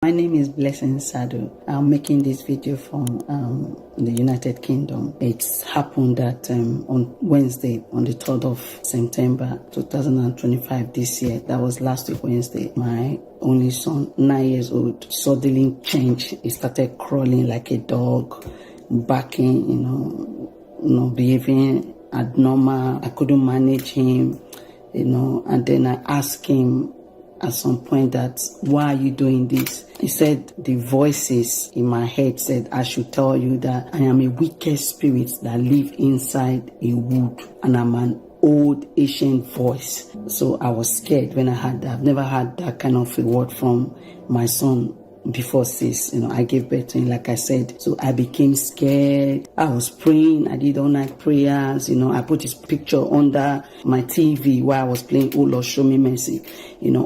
My name is Blessing Sadu. I'm making this video from the United Kingdom. It's happened that on Wednesday, on the 3rd of September 2025 this year, that was last week Wednesday, my only son, 9 years old, suddenly changed. He started crawling like a dog, barking, behaving abnormal. I couldn't manage him, and then I asked him at some point that, why are you doing this? He said, the voices in my head said, I should tell you that I am a wicked spirit that live inside a wood, and I'm an old ancient voice. So I was scared when I had that. I've never had that kind of a word from my son before sis. I gave birth to him, like I said. So I became scared. I was praying. I did all night prayers. I put his picture under my TV while I was playing Oh Lord Show Me Mercy,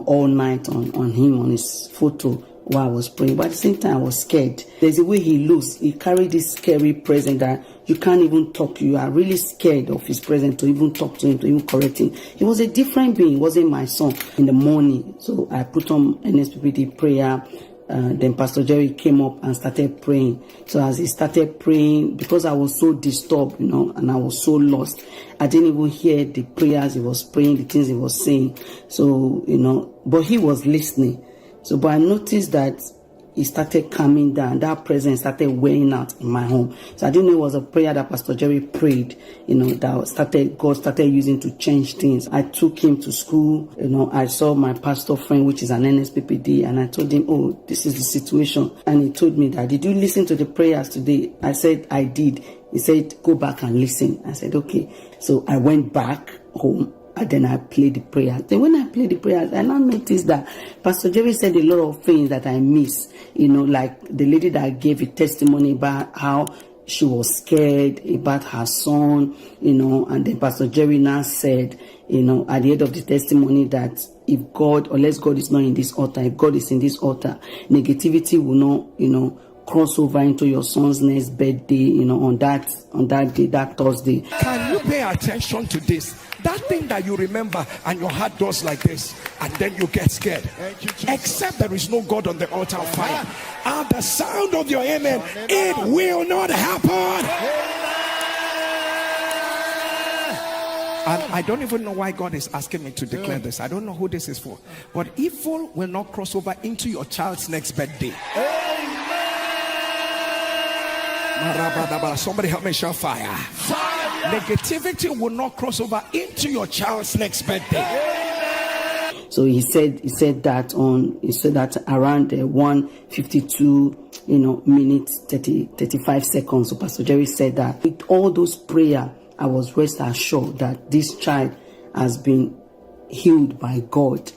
all night on him, on his photo while I was praying. But at the same time, I was scared. There's a way he looks. He carried this scary presence that you can't even talk to. You are really scared of his presence to even talk to him, to even correct him. He was a different being. He wasn't my son in the morning. So I put on NSPPD prayer. Then Pastor Jerry came up and started praying. So as he started praying, because I was so disturbed, and I was so lost, I didn't even hear the prayers he was praying, the things he was saying. So, but he was listening. So, but I noticed that he started calming down. That presence started wearing out in my home. So I didn't know it was a prayer that Pastor Jerry prayed, that God started using to change things. I took him to school. I saw my pastor friend, which is an NSPPD, and I told him, oh, this is the situation. And he told me that, did you listen to the prayers today? I said, I did. He said, go back and listen. I said, okay. So I went back home. And then I played the prayer. Then when I played the prayer, I now noticed that Pastor Jerry said a lot of things that I missed. Like the lady that gave a testimony about how she was scared about her son, and then Pastor Jerry now said, at the end of the testimony that if God, unless God is not in this altar, if God is in this altar, negativity will not, cross over into your son's next birthday, on that day, that Thursday. Can you pay attention to this? That thing that you remember and your heart does like this, and then you get scared. Except there is no God on the altar of fire. And the sound of your amen, it will not happen. And I don't even know why God is asking me to declare this. I don't know who this is for. But evil will not cross over into your child's next birthday. Somebody help me shout fire. Negativity will not cross over into your child's next birthday. So he said that around 1:52 minutes 35 seconds. So Pastor Jerry said that with all those prayer, I was rest assured that this child has been healed by God,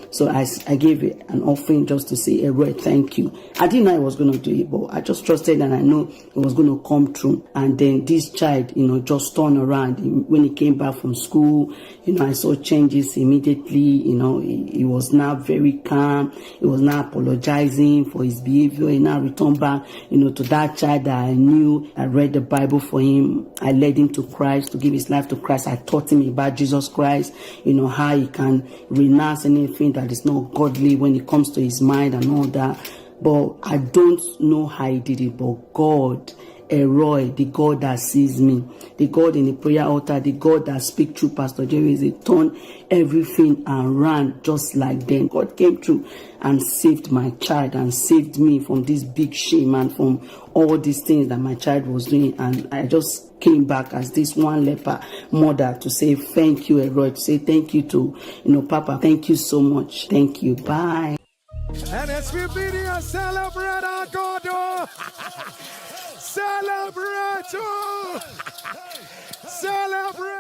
So I gave it an offering just to say a word thank you. I didn't know I was going to do it, but I just trusted and I know it was going to come true. And then this child, just turned around. When he came back from school, I saw changes immediately. He was now very calm. He was now apologizing for his behavior. He now returned back, to that child that I knew. I read the Bible for him. I led him to Christ, to give his life to Christ. I taught him about Jesus Christ, how he can renounce anything that is not godly when it comes to his mind and all that. But I don't know how he did it, but God, Elroy, the God that sees me, the God in the prayer altar, the God that speaks through Pastor Jerry Eze, turned everything around just like them. God came through and saved my child and saved me from this big shame and from all these things that my child was doing. And I just came back as this one leper mother to say thank you, Elroy, to say thank you to, Papa. Thank you so much. Thank you. Bye. NSPPD, celebrate our God. Celebrate. Celebrate.